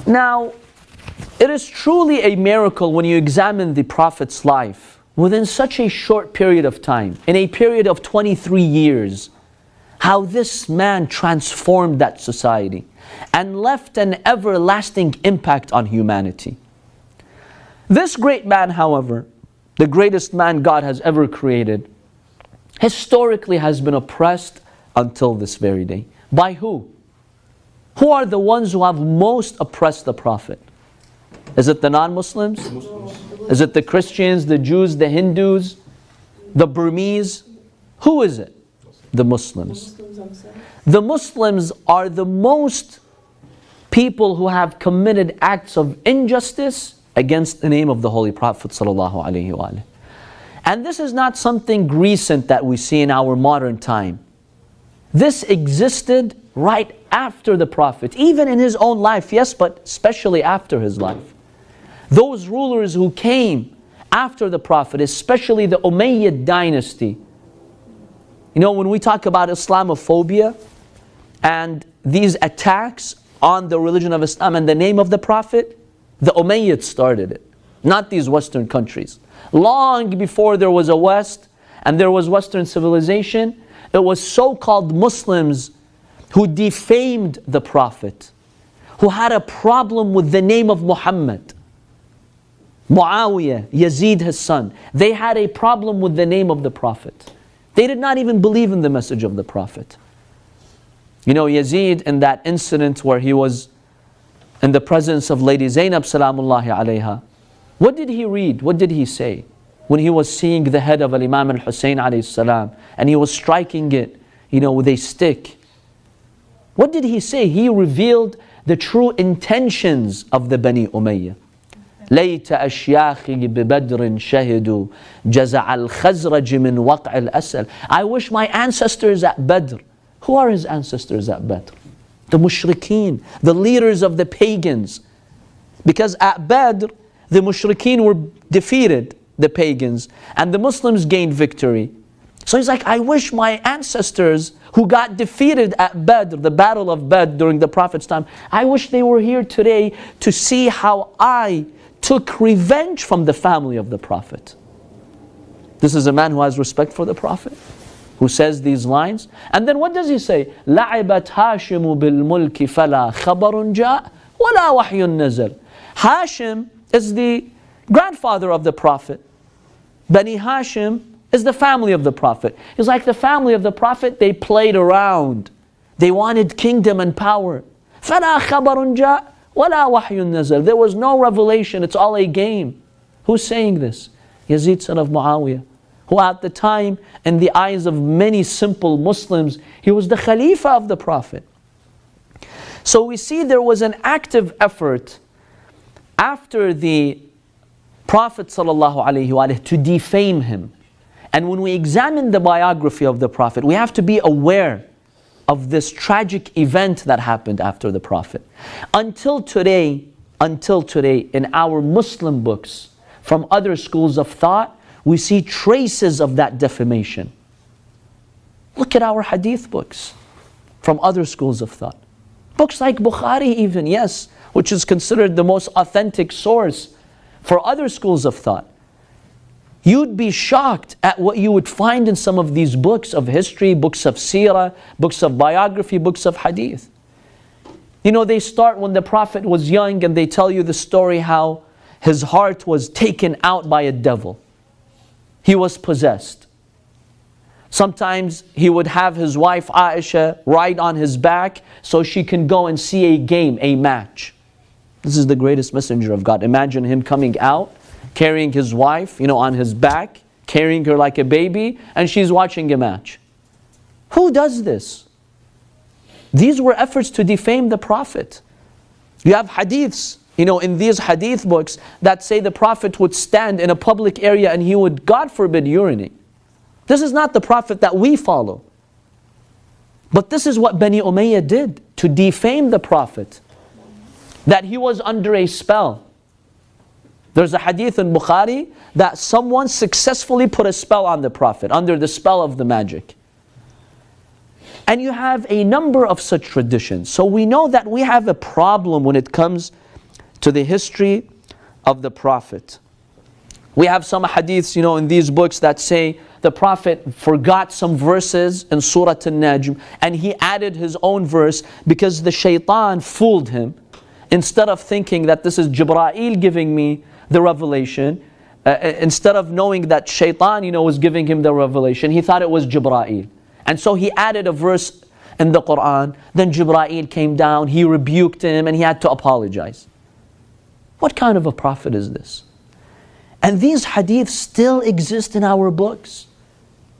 Now, it is truly a miracle when you examine the Prophet's life within such a short period of time, in a period of 23 years, how this man transformed that society and left an everlasting impact on humanity. This great man, however, the greatest man God has ever created, historically has been oppressed until this very day. By who? Who are the ones who have most oppressed the Prophet? Is it the non-Muslims? Is it the Christians, the Jews, the Hindus, the Burmese? Who is it? The Muslims. The Muslims are the most people who have committed acts of injustice against the name of the Holy Prophet sallallahu alaihi wasallam. And this is not something recent that we see in our modern time. This existed right after the Prophet, even in his own life, yes, but especially after his life. Those rulers who came after the Prophet, especially the Umayyad dynasty. You know, when we talk about Islamophobia and these attacks on the religion of Islam and the name of the Prophet, the Umayyads started it, not these Western countries. Long before there was a West and there was Western civilization, it was so-called Muslims who defamed the Prophet, who had a problem with the name of Muhammad. Muawiyah, Yazid his son, they had a problem with the name of the Prophet. They did not even believe in the message of the Prophet. You know, Yazid, in that incident where he was in the presence of Lady Zainab salamullahi alayha, what did he read? What did he say? When he was seeing the head of Imam al-Hussein alayhi salam, and he was striking it, you know, with a stick. What did he say? He revealed the true intentions of the Bani Umayyah. ليت أشياخي ببدر شهدوا جزع الخزرج من وقع الأسل. I wish my ancestors at Badr. Who are his ancestors at Badr? The mushrikeen, the leaders of the pagans. Because at Badr, the mushrikeen were defeated, the pagans, and the Muslims gained victory. So he's like, I wish my ancestors who got defeated at Badr, the battle of Badr during the Prophet's time, I wish they were here today to see how I took revenge from the family of the Prophet. This is a man who has respect for the Prophet, who says these lines. And then what does he say? لَعِبَتْ هَاشِمُ بِالْمُلْكِ فَلَا خَبَرٌ جَاء وَلَا وَحْيٌ نَزَلْ. Hashim is the grandfather of the Prophet. Bani Hashim is the family of the Prophet. It's like the family of the Prophet, they played around. They wanted kingdom and power. فَلَا خَبَرٌ جَاء وَلَا وَحْيٌ نَزَلْ. There was no revelation, it's all a game. Who's saying this? Yazid, son of Muawiyah, who at the time, in the eyes of many simple Muslims, he was the Khalifa of the Prophet. So we see there was an active effort after the Prophet ﷺ to defame him. And when we examine the biography of the Prophet, we have to be aware of this tragic event that happened after the Prophet. Until today, in our Muslim books, from other schools of thought, we see traces of that defamation. Look at our hadith books from other schools of thought. Books like Bukhari even, yes, which is considered the most authentic source for other schools of thought. You'd be shocked at what you would find in some of these books of history, books of Sirah, books of biography, books of hadith. You know, they start when the Prophet was young and they tell you the story how his heart was taken out by a devil. He was possessed. Sometimes he would have his wife Aisha ride on his back so she can go and see a game, a match. This is the greatest messenger of God. Imagine him coming out, carrying his wife, you know, on his back, carrying her like a baby, and she's watching a match. Who does this? These were efforts to defame the Prophet. You have hadiths, you know, in these hadith books that say the Prophet would stand in a public area and he would, God forbid, urinate. This is not the Prophet that we follow. But this is what Bani Umayyah did to defame the Prophet, that he was under a spell. There's a hadith in Bukhari that someone successfully put a spell on the Prophet, under the spell of the magic. And you have a number of such traditions. So we know that we have a problem when it comes to the history of the Prophet. We have some hadiths, in these books that say the Prophet forgot some verses in Surah An-Najm and he added his own verse because the shaitan fooled him. Instead of thinking that this is Jibreel giving me the revelation, instead of knowing that shaitan, was giving him the revelation, he thought it was Jibreel. And so he added a verse in the Quran. Then Jibreel came down, he rebuked him, and he had to apologize. What kind of a prophet is this? And these hadiths still exist in our books.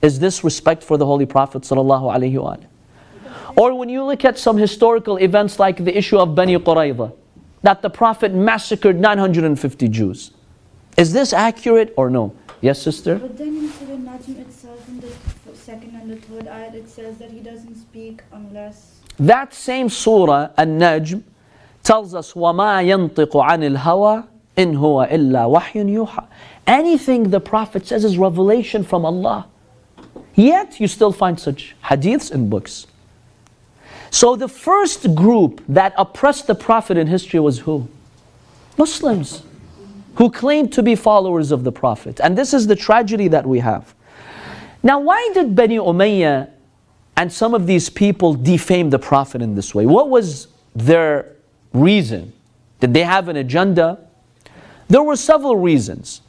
Is this respect for the Holy Prophet sallallahu alaihi wasallam? Or when you look at some historical events like the issue of Bani Umayyah, that the Prophet massacred 950 Jews. Is this accurate or no? Yes, sister? But then in Surah Najm itself, in the second and the third ayat, it says that he doesn't speak unless... That same surah, An-Najm, tells us, وَمَا يَنطِقُ عَنِ الْهَوَىٰ إِنْ هُوَ إِلَّا وَحْيٌ يُوحَىٰ. Anything the Prophet says is revelation from Allah. Yet you still find such hadiths in books. So the first group that oppressed the Prophet in history was who? Muslims, who claimed to be followers of the Prophet. And this is the tragedy that we have. Now, why did Bani Umayyah and some of these people defame the Prophet in this way? What was their reason? Did they have an agenda? There were several reasons.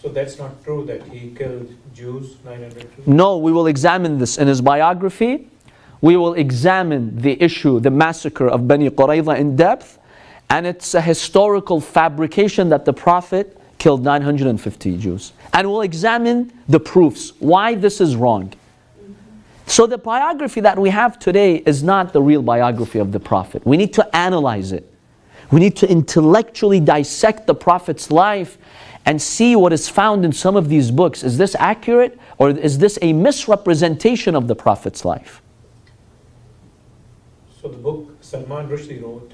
So that's not true that he killed Jews, 900 Jews? No, we will examine this in his biography. We will examine the issue, the massacre of Bani Qurayza in depth. And it's a historical fabrication that the Prophet killed 950 Jews. And we'll examine the proofs, why this is wrong. So the biography that we have today is not the real biography of the Prophet. We need to analyze it. We need to intellectually dissect the Prophet's life and see what is found in some of these books. Is this accurate, or is this a misrepresentation of the Prophet's life? So the book Salman Rushdie wrote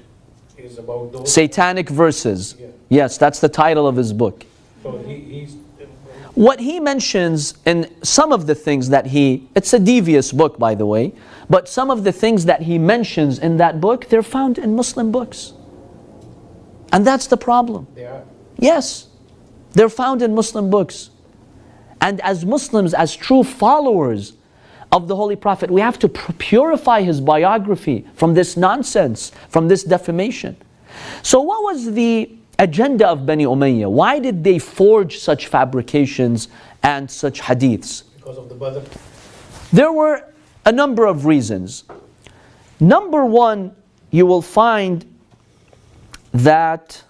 is about those... Satanic verses. Yeah. Yes, that's the title of his book. So he's... What he mentions in some of the things that it's a devious book, by the way, but some of the things that he mentions in that book, they're found in Muslim books. And that's the problem. They are? Yes, they're found in Muslim books. And as Muslims, as true followers of the Holy Prophet, we have to purify his biography from this nonsense, from this defamation. So what was the agenda of Bani Umayyah? Why did they forge such fabrications and such hadiths? Because of the Badr. There were a number of reasons. Number one, you will find that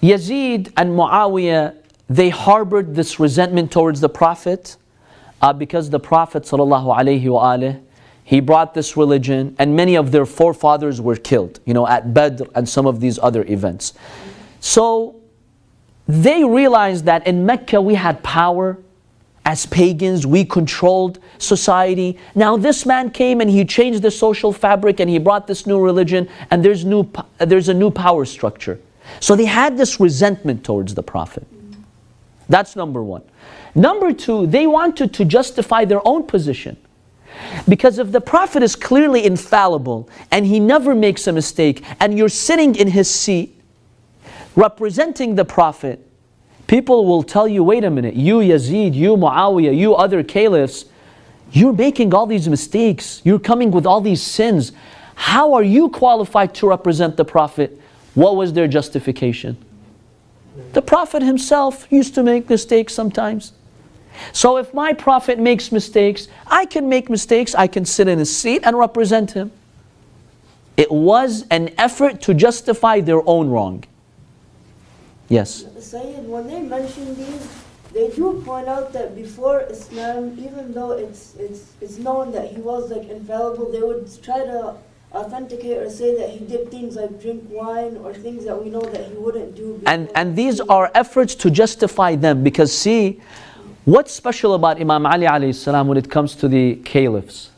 Yazid and Muawiyah, they harbored this resentment towards the Prophet because the Prophet ﷺ, he brought this religion and many of their forefathers were killed, at Badr and some of these other events. So they realized that in Mecca we had power as pagans, we controlled society. Now this man came and he changed the social fabric and he brought this new religion, and there's a new power structure. So they had this resentment towards the Prophet. That's number one. Number two, they wanted to justify their own position. Because if the Prophet is clearly infallible and he never makes a mistake, and you're sitting in his seat representing the Prophet, people will tell you, wait a minute, you Yazid, you Muawiyah, you other caliphs, you're making all these mistakes. You're coming with all these sins. How are you qualified to represent the Prophet? What was their justification? The Prophet himself used to make mistakes sometimes. So if my Prophet makes mistakes, I can make mistakes, I can sit in his seat and represent him. It was an effort to justify their own wrong. Yes? Sayyid, when they mention these, they do point out that before Islam, even though it's known that he was infallible, they would try to authenticate or say that he did things like drink wine or things that we know that he wouldn't do. And these are efforts to justify them, because see, what's special about Imam Ali alayhi salam when it comes to the caliphs?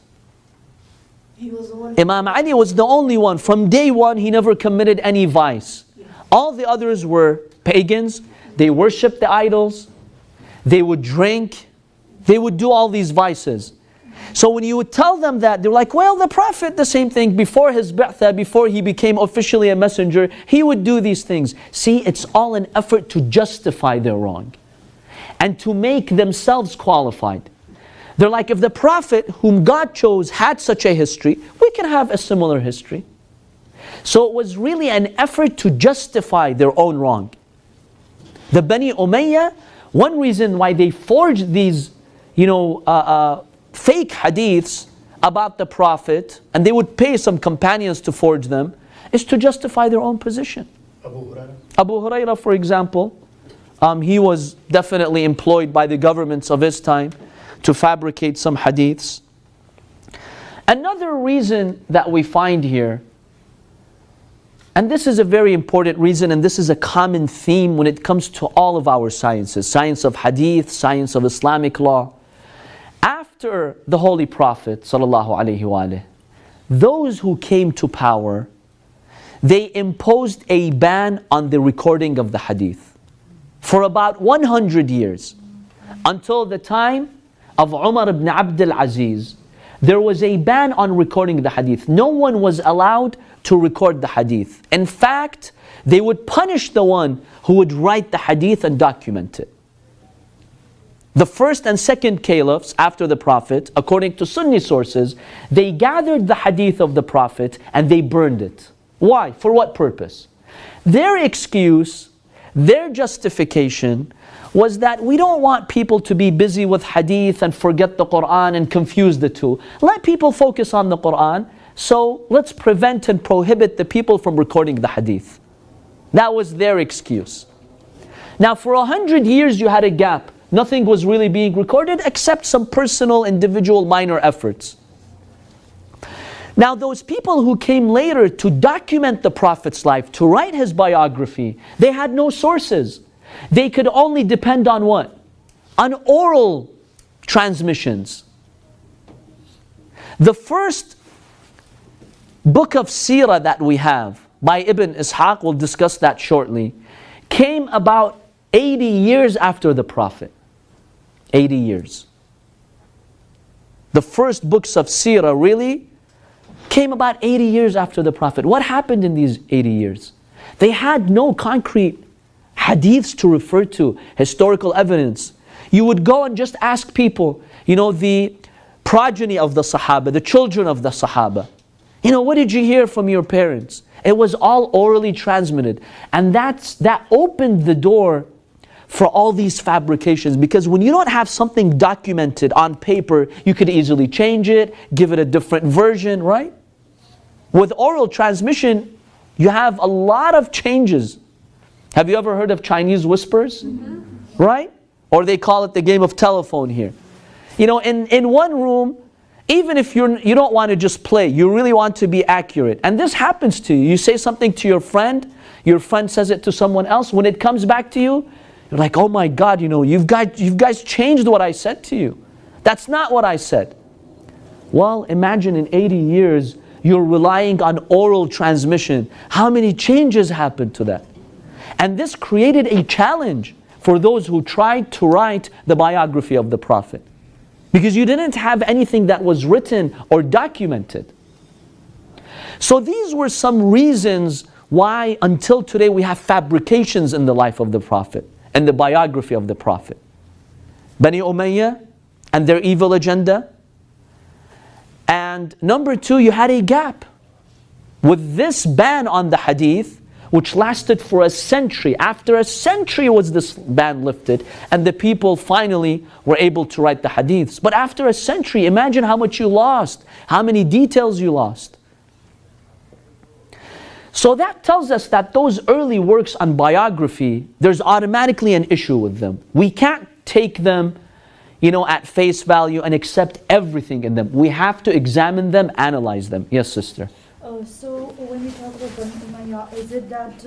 He was the one. Imam Ali was the only one. From day one, he never committed any vice. All the others were pagans. They worshipped the idols. They would drink. They would do all these vices. So when you would tell them that, they're like, well, the Prophet, the same thing, before his ba'tha, before he became officially a messenger, he would do these things. See, it's all an effort to justify their wrong and to make themselves qualified. They're like, if the Prophet whom God chose had such a history, we can have a similar history. So it was really an effort to justify their own wrong. The Bani Umayyah, one reason why they forged these, fake hadiths about the Prophet, and they would pay some companions to forge them, is to justify their own position. Abu Hurairah, for example, he was definitely employed by the governments of his time to fabricate some hadiths. Another reason that we find here, and this is a very important reason, and this is a common theme when it comes to all of our sciences, science of hadith, science of Islamic law. After the Holy Prophet ﷺ, those who came to power, they imposed a ban on the recording of the hadith for about 100 years. Until the time of Umar ibn Abdul Aziz, there was a ban on recording the hadith. No one was allowed to record the hadith. In fact, they would punish the one who would write the hadith and document it. The first and second caliphs after the Prophet, according to Sunni sources, they gathered the hadith of the Prophet and they burned it. Why? For what purpose? Their excuse, their justification was that we don't want people to be busy with hadith and forget the Quran and confuse the two. Let people focus on the Quran, so let's prevent and prohibit the people from recording the hadith. That was their excuse. Now for 100 years you had a gap. Nothing was really being recorded except some personal, individual, minor efforts. Now those people who came later to document the Prophet's life, to write his biography, they had no sources. They could only depend on what? On oral transmissions. The first book of Sirah that we have by Ibn Ishaq, we'll discuss that shortly, came about 80 years after the Prophet. 80 years. The first books of Sirah really came about 80 years after the Prophet. What happened in these 80 years? They had no concrete hadiths to refer to, historical evidence. You would go and just ask people, the progeny of the Sahaba, the children of the Sahaba. What did you hear from your parents? It was all orally transmitted. And that opened the door for all these fabrications, because when you don't have something documented on paper, you could easily change it, give it a different version, right? With oral transmission, you have a lot of changes. Have you ever heard of Chinese whispers? Mm-hmm. Right? Or they call it the game of telephone here. In one room, even if you don't want to just play, you really want to be accurate. And this happens to you. You say something to your friend says it to someone else. When it comes back to you, you're like, oh my God, you guys changed what I said to you. That's not what I said. Well, imagine in 80 years, you're relying on oral transmission. How many changes happened to that? And this created a challenge for those who tried to write the biography of the Prophet. Because you didn't have anything that was written or documented. So these were some reasons why until today we have fabrications in the life of the Prophet and the biography of the Prophet. Bani Umayyah and their evil agenda. And number two, you had a gap. With this ban on the hadith, which lasted for a century. After a century was this ban lifted, and the people finally were able to write the hadiths. But after a century, imagine how much you lost, how many details you lost. So that tells us that those early works on biography, there's automatically an issue with them. We can't take them, at face value and accept everything in them. We have to examine them, analyze them. Yes, sister. So when we talk about Bani Umayyah, is it that,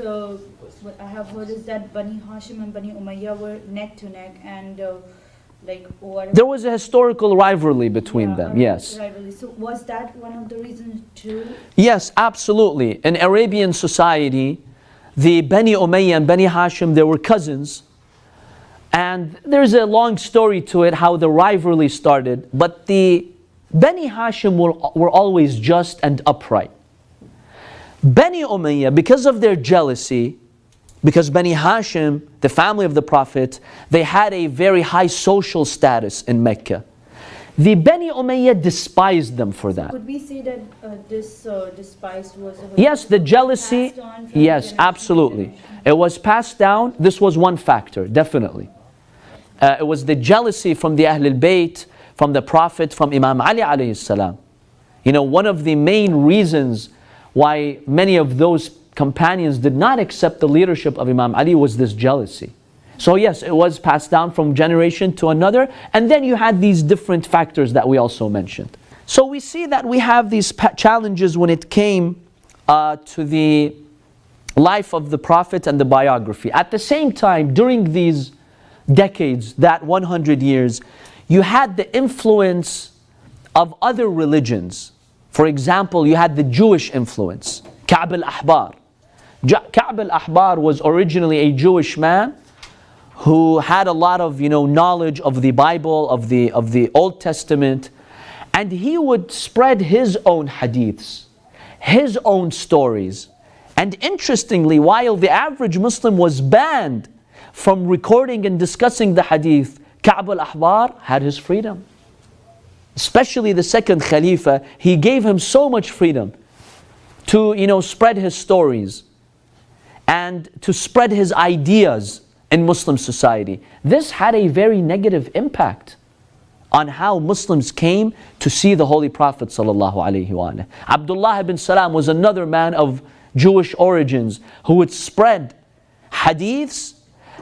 what I have heard is that Bani Hashim and Bani Umayyah were neck to neck and there was a historical rivalry between them, yes. Rivalry. So was that one of the reasons too? Yes, absolutely. In Arabian society, the Bani Umayyah and Bani Hashim, they were cousins. And there's a long story to it, how the rivalry started. But the Bani Hashim were always just and upright. Bani Umayyah, because of their jealousy, because Bani Hashim, the family of the Prophet, they had a very high social status in Mecca. The Bani Umayyah despised them for that. Could we say that this despised was Yes, the jealousy, passed on from yes, generation to absolutely. generation? It was passed down. This was one factor, definitely. It was the jealousy from the Ahlul Bayt, from the Prophet, from Imam Ali alayhi salam. You know, one of the main reasons why many of those companions did not accept the leadership of Imam Ali was this jealousy. So yes, it was passed down from generation to another, and then you had these different factors that we also mentioned. So we see that we have these challenges when it came to the life of the Prophet and the biography. At the same time, during these decades, that 100 years, you had the influence of other religions. For example, you had the Jewish influence, Ka'b al-Ahbar. Ka'b al-Ahbar was originally a Jewish man who had a lot of knowledge of the Bible, of the Old Testament, and he would spread his own hadiths, his own stories. And interestingly, while the average Muslim was banned from recording and discussing the hadith, Ka'b al-Ahbar had his freedom. Especially the second Khalifa, he gave him so much freedom to spread his stories and to spread his ideas in Muslim society. This had a very negative impact on how Muslims came to see the Holy Prophet sallallahu alaihi wasallam. Abdullah ibn Salam was another man of Jewish origins who would spread hadiths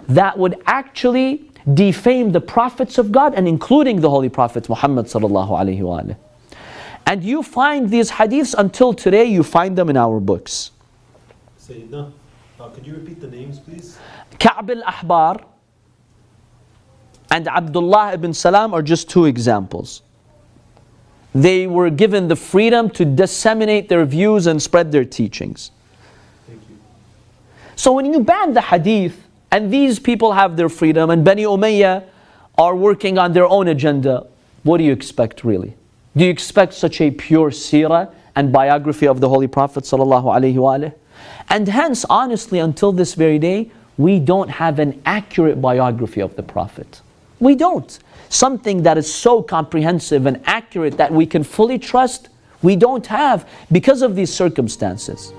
that would actually defame the prophets of God, and including the Holy Prophet Muhammad sallallahu alaihi wasallam. And you find these hadiths until today, you find them in our books. Sayyidina, could you repeat the names, please? Ka'b al-Ahbar and Abdullah ibn Salam are just two examples. They were given the freedom to disseminate their views and spread their teachings. Thank you. So when you ban the hadith, and these people have their freedom, and Bani Umayyah are working on their own agenda, what do you expect really? Do you expect such a pure seerah and biography of the Holy Prophet sallallahu alaihi wasallam? And hence, honestly, until this very day, we don't have an accurate biography of the Prophet. We don't. Something that is so comprehensive and accurate that we can fully trust, we don't have because of these circumstances.